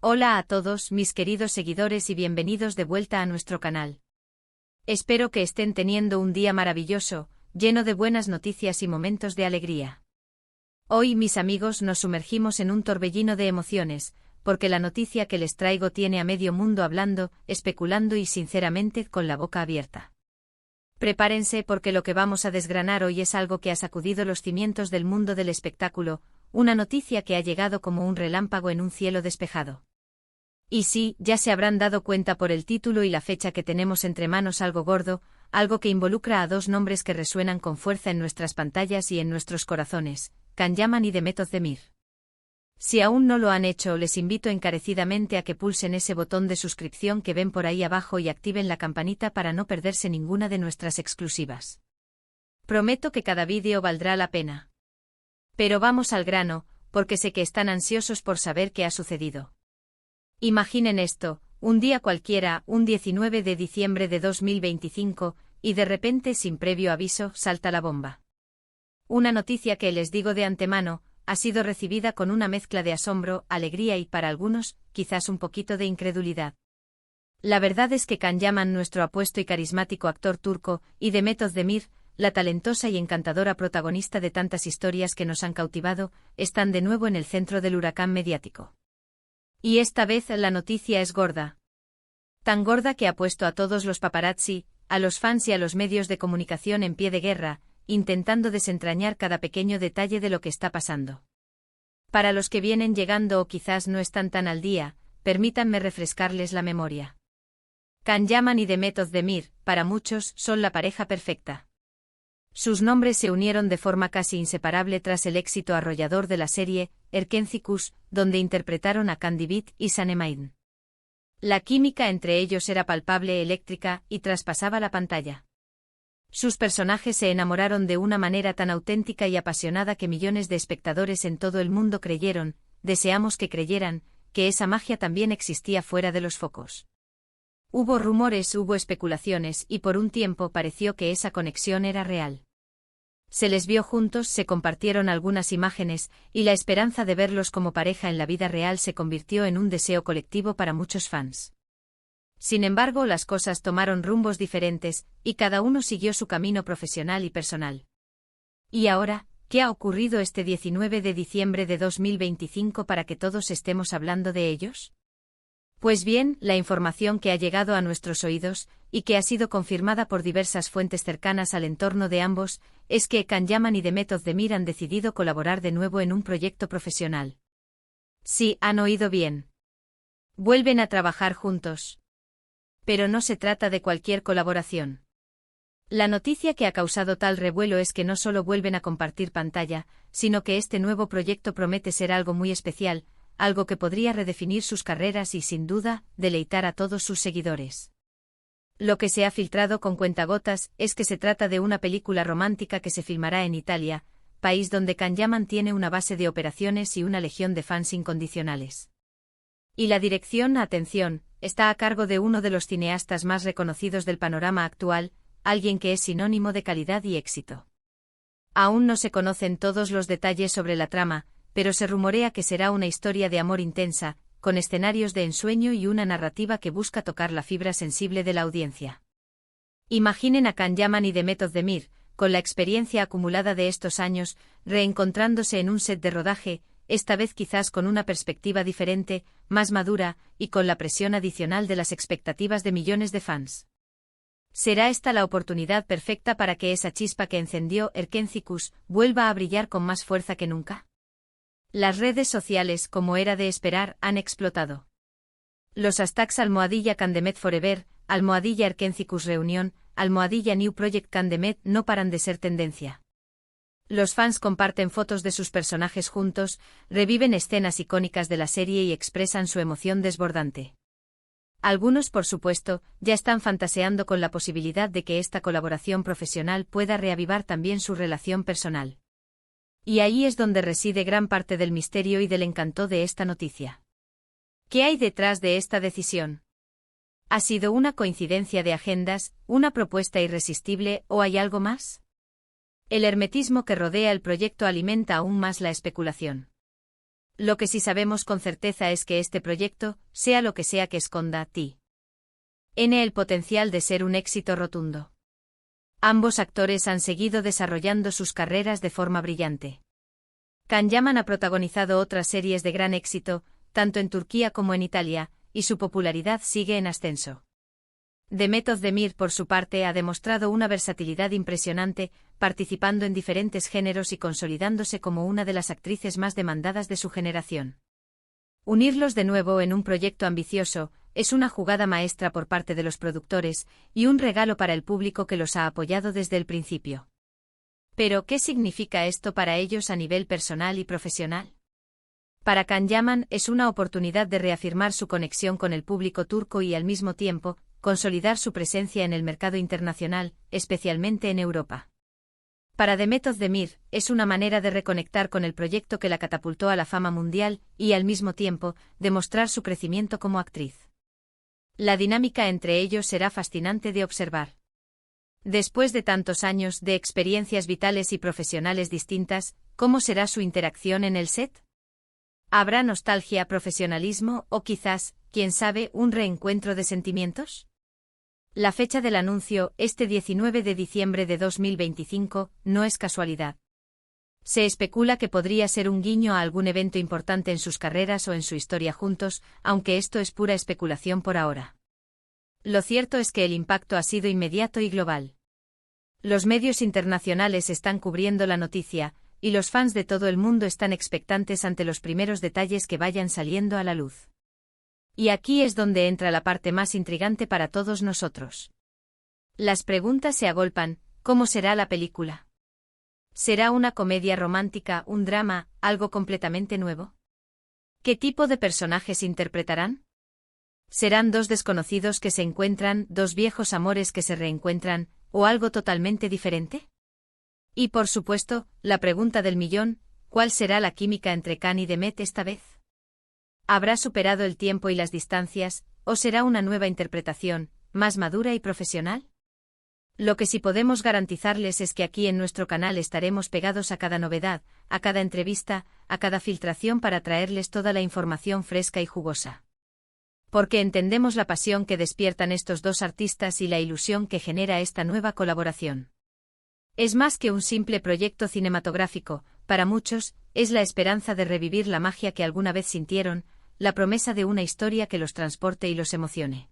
Hola a todos mis queridos seguidores y bienvenidos de vuelta a nuestro canal. Espero que estén teniendo un día maravilloso, lleno de buenas noticias y momentos de alegría. Hoy, mis amigos, nos sumergimos en un torbellino de emociones, porque la noticia que les traigo tiene a medio mundo hablando, especulando y sinceramente con la boca abierta. Prepárense porque lo que vamos a desgranar hoy es algo que ha sacudido los cimientos del mundo del espectáculo, una noticia que ha llegado como un relámpago en un cielo despejado. Y sí, ya se habrán dado cuenta por el título y la fecha que tenemos entre manos algo gordo, algo que involucra a dos nombres que resuenan con fuerza en nuestras pantallas y en nuestros corazones, Can Yaman y Demet Özdemir. Si aún no lo han hecho, les invito encarecidamente a que pulsen ese botón de suscripción que ven por ahí abajo y activen la campanita para no perderse ninguna de nuestras exclusivas. Prometo que cada vídeo valdrá la pena. Pero vamos al grano, porque sé que están ansiosos por saber qué ha sucedido. Imaginen esto, un día cualquiera, un 19 de diciembre de 2025, y de repente, sin previo aviso, salta la bomba. Una noticia que, les digo de antemano, ha sido recibida con una mezcla de asombro, alegría y, para algunos, quizás un poquito de incredulidad. La verdad es que Can Yaman, nuestro apuesto y carismático actor turco, y Demet Özdemir, la talentosa y encantadora protagonista de tantas historias que nos han cautivado, están de nuevo en el centro del huracán mediático. Y esta vez la noticia es gorda. Tan gorda que ha puesto a todos los paparazzi, a los fans y a los medios de comunicación en pie de guerra, intentando desentrañar cada pequeño detalle de lo que está pasando. Para los que vienen llegando o quizás no están tan al día, permítanme refrescarles la memoria. Can Yaman y Demet Özdemir, para muchos, son la pareja perfecta. Sus nombres se unieron de forma casi inseparable tras el éxito arrollador de la serie Erkenzikuş, donde interpretaron a Candibit y Sanem. La química entre ellos era palpable, eléctrica, y traspasaba la pantalla. Sus personajes se enamoraron de una manera tan auténtica y apasionada que millones de espectadores en todo el mundo creyeron, deseamos que creyeran, que esa magia también existía fuera de los focos. Hubo rumores, hubo especulaciones, y por un tiempo pareció que esa conexión era real. Se les vio juntos, se compartieron algunas imágenes, y la esperanza de verlos como pareja en la vida real se convirtió en un deseo colectivo para muchos fans. Sin embargo, las cosas tomaron rumbos diferentes, y cada uno siguió su camino profesional y personal. ¿Y ahora, qué ha ocurrido este 19 de diciembre de 2025 para que todos estemos hablando de ellos? Pues bien, la información que ha llegado a nuestros oídos, y que ha sido confirmada por diversas fuentes cercanas al entorno de ambos, es que Can Yaman y Demet Özdemir han decidido colaborar de nuevo en un proyecto profesional. Sí, han oído bien. Vuelven a trabajar juntos. Pero no se trata de cualquier colaboración. La noticia que ha causado tal revuelo es que no solo vuelven a compartir pantalla, sino que este nuevo proyecto promete ser algo muy especial, algo que podría redefinir sus carreras y, sin duda, deleitar a todos sus seguidores. Lo que se ha filtrado con cuentagotas es que se trata de una película romántica que se filmará en Italia, país donde Can Yaman tiene una base de operaciones y una legión de fans incondicionales. Y la dirección, atención, está a cargo de uno de los cineastas más reconocidos del panorama actual, alguien que es sinónimo de calidad y éxito. Aún no se conocen todos los detalles sobre la trama, pero se rumorea que será una historia de amor intensa, con escenarios de ensueño y una narrativa que busca tocar la fibra sensible de la audiencia. Imaginen a Can Yaman y Demet Özdemir, con la experiencia acumulada de estos años, reencontrándose en un set de rodaje, esta vez quizás con una perspectiva diferente, más madura, y con la presión adicional de las expectativas de millones de fans. ¿Será esta la oportunidad perfecta para que esa chispa que encendió Erkenzikuş vuelva a brillar con más fuerza que nunca? Las redes sociales, como era de esperar, han explotado. Los hashtags #CanDemet Forever, #Erkenzikuş Reunión, #New Project Candemet no paran de ser tendencia. Los fans comparten fotos de sus personajes juntos, reviven escenas icónicas de la serie y expresan su emoción desbordante. Algunos, por supuesto, ya están fantaseando con la posibilidad de que esta colaboración profesional pueda reavivar también su relación personal. Y ahí es donde reside gran parte del misterio y del encanto de esta noticia. ¿Qué hay detrás de esta decisión? ¿Ha sido una coincidencia de agendas, una propuesta irresistible o hay algo más? El hermetismo que rodea el proyecto alimenta aún más la especulación. Lo que sí sabemos con certeza es que este proyecto, sea lo que sea que esconda, tiene el potencial de ser un éxito rotundo. Ambos actores han seguido desarrollando sus carreras de forma brillante. Can Yaman ha protagonizado otras series de gran éxito, tanto en Turquía como en Italia, y su popularidad sigue en ascenso. Demet Özdemir, por su parte, ha demostrado una versatilidad impresionante, participando en diferentes géneros y consolidándose como una de las actrices más demandadas de su generación. Unirlos de nuevo en un proyecto ambicioso es una jugada maestra por parte de los productores y un regalo para el público que los ha apoyado desde el principio. Pero, ¿qué significa esto para ellos a nivel personal y profesional? Para Can Yaman es una oportunidad de reafirmar su conexión con el público turco y al mismo tiempo, consolidar su presencia en el mercado internacional, especialmente en Europa. Para Demet Özdemir, es una manera de reconectar con el proyecto que la catapultó a la fama mundial y, al mismo tiempo, demostrar su crecimiento como actriz. La dinámica entre ellos será fascinante de observar. Después de tantos años de experiencias vitales y profesionales distintas, ¿cómo será su interacción en el set? ¿Habrá nostalgia, profesionalismo o quizás, quién sabe, un reencuentro de sentimientos? La fecha del anuncio, este 19 de diciembre de 2025, no es casualidad. Se especula que podría ser un guiño a algún evento importante en sus carreras o en su historia juntos, aunque esto es pura especulación por ahora. Lo cierto es que el impacto ha sido inmediato y global. Los medios internacionales están cubriendo la noticia, y los fans de todo el mundo están expectantes ante los primeros detalles que vayan saliendo a la luz. Y aquí es donde entra la parte más intrigante para todos nosotros. Las preguntas se agolpan: ¿cómo será la película? ¿Será una comedia romántica, un drama, algo completamente nuevo? ¿Qué tipo de personajes interpretarán? ¿Serán dos desconocidos que se encuentran, dos viejos amores que se reencuentran, o algo totalmente diferente? Y por supuesto, la pregunta del millón: ¿cuál será la química entre Can y Demet esta vez? ¿Habrá superado el tiempo y las distancias, o será una nueva interpretación, más madura y profesional? Lo que sí podemos garantizarles es que aquí en nuestro canal estaremos pegados a cada novedad, a cada entrevista, a cada filtración para traerles toda la información fresca y jugosa. Porque entendemos la pasión que despiertan estos dos artistas y la ilusión que genera esta nueva colaboración. Es más que un simple proyecto cinematográfico, para muchos, es la esperanza de revivir la magia que alguna vez sintieron, la promesa de una historia que los transporte y los emocione.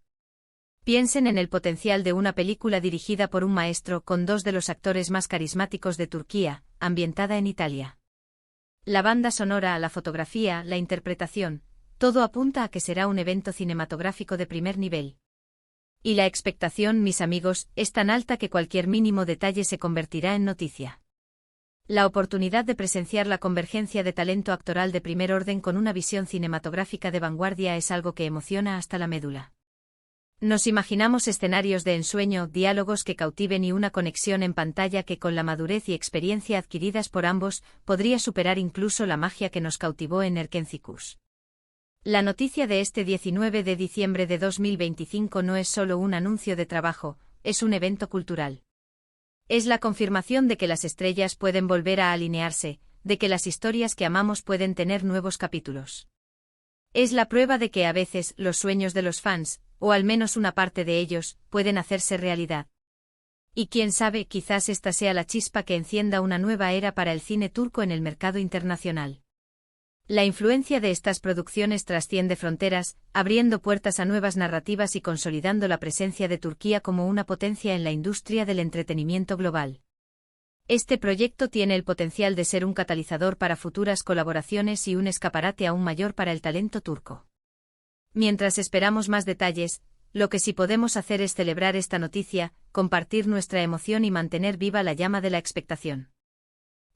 Piensen en el potencial de una película dirigida por un maestro con dos de los actores más carismáticos de Turquía, ambientada en Italia. La banda sonora, la fotografía, la interpretación, todo apunta a que será un evento cinematográfico de primer nivel. Y la expectación, mis amigos, es tan alta que cualquier mínimo detalle se convertirá en noticia. La oportunidad de presenciar la convergencia de talento actoral de primer orden con una visión cinematográfica de vanguardia es algo que emociona hasta la médula. Nos imaginamos escenarios de ensueño, diálogos que cautiven y una conexión en pantalla que, con la madurez y experiencia adquiridas por ambos, podría superar incluso la magia que nos cautivó en Erkencikus. La noticia de este 19 de diciembre de 2025 no es solo un anuncio de trabajo, es un evento cultural. Es la confirmación de que las estrellas pueden volver a alinearse, de que las historias que amamos pueden tener nuevos capítulos. Es la prueba de que a veces los sueños de los fans, o al menos una parte de ellos, pueden hacerse realidad. Y quién sabe, quizás esta sea la chispa que encienda una nueva era para el cine turco en el mercado internacional. La influencia de estas producciones trasciende fronteras, abriendo puertas a nuevas narrativas y consolidando la presencia de Turquía como una potencia en la industria del entretenimiento global. Este proyecto tiene el potencial de ser un catalizador para futuras colaboraciones y un escaparate aún mayor para el talento turco. Mientras esperamos más detalles, lo que sí podemos hacer es celebrar esta noticia, compartir nuestra emoción y mantener viva la llama de la expectación.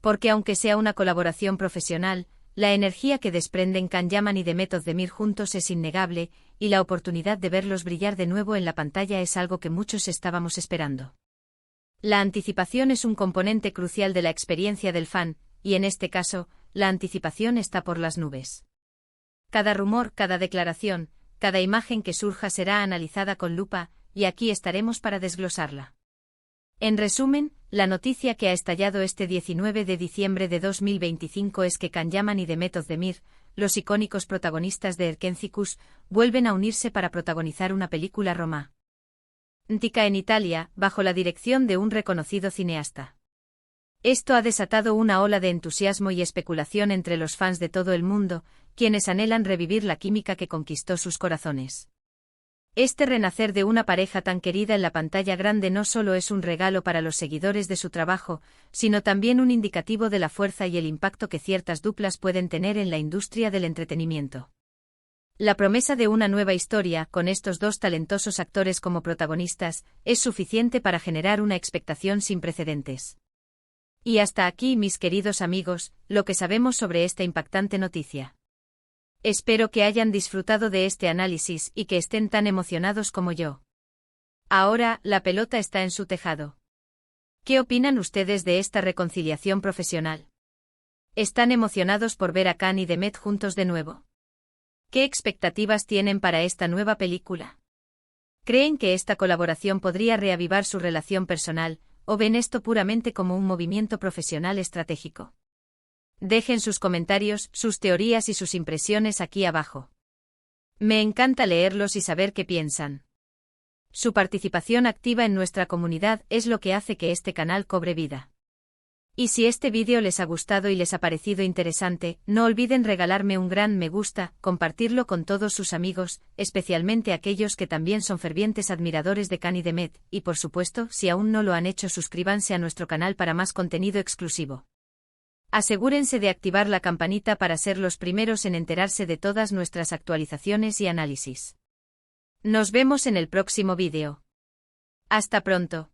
Porque aunque sea una colaboración profesional, la energía que desprenden Can Yaman y Demet Özdemir juntos es innegable, y la oportunidad de verlos brillar de nuevo en la pantalla es algo que muchos estábamos esperando. La anticipación es un componente crucial de la experiencia del fan, y en este caso, la anticipación está por las nubes. Cada rumor, cada declaración, cada imagen que surja será analizada con lupa, y aquí estaremos para desglosarla. En resumen, la noticia que ha estallado este 19 de diciembre de 2025 es que Can Yaman y Demet Özdemir, los icónicos protagonistas de Erkencicus vuelven a unirse para protagonizar una película romántica en Italia, bajo la dirección de un reconocido cineasta. Esto ha desatado una ola de entusiasmo y especulación entre los fans de todo el mundo, quienes anhelan revivir la química que conquistó sus corazones. Este renacer de una pareja tan querida en la pantalla grande no solo es un regalo para los seguidores de su trabajo, sino también un indicativo de la fuerza y el impacto que ciertas duplas pueden tener en la industria del entretenimiento. La promesa de una nueva historia, con estos dos talentosos actores como protagonistas, es suficiente para generar una expectación sin precedentes. Y hasta aquí, mis queridos amigos, lo que sabemos sobre esta impactante noticia. Espero que hayan disfrutado de este análisis y que estén tan emocionados como yo. Ahora, la pelota está en su tejado. ¿Qué opinan ustedes de esta reconciliación profesional? ¿Están emocionados por ver a Can y Demet juntos de nuevo? ¿Qué expectativas tienen para esta nueva película? ¿Creen que esta colaboración podría reavivar su relación personal, o ven esto puramente como un movimiento profesional estratégico? Dejen sus comentarios, sus teorías y sus impresiones aquí abajo. Me encanta leerlos y saber qué piensan. Su participación activa en nuestra comunidad es lo que hace que este canal cobre vida. Y si este vídeo les ha gustado y les ha parecido interesante, no olviden regalarme un gran me gusta, compartirlo con todos sus amigos, especialmente aquellos que también son fervientes admiradores de Can y Demet, y por supuesto, si aún no lo han hecho, suscríbanse a nuestro canal para más contenido exclusivo. Asegúrense de activar la campanita para ser los primeros en enterarse de todas nuestras actualizaciones y análisis. Nos vemos en el próximo vídeo. Hasta pronto.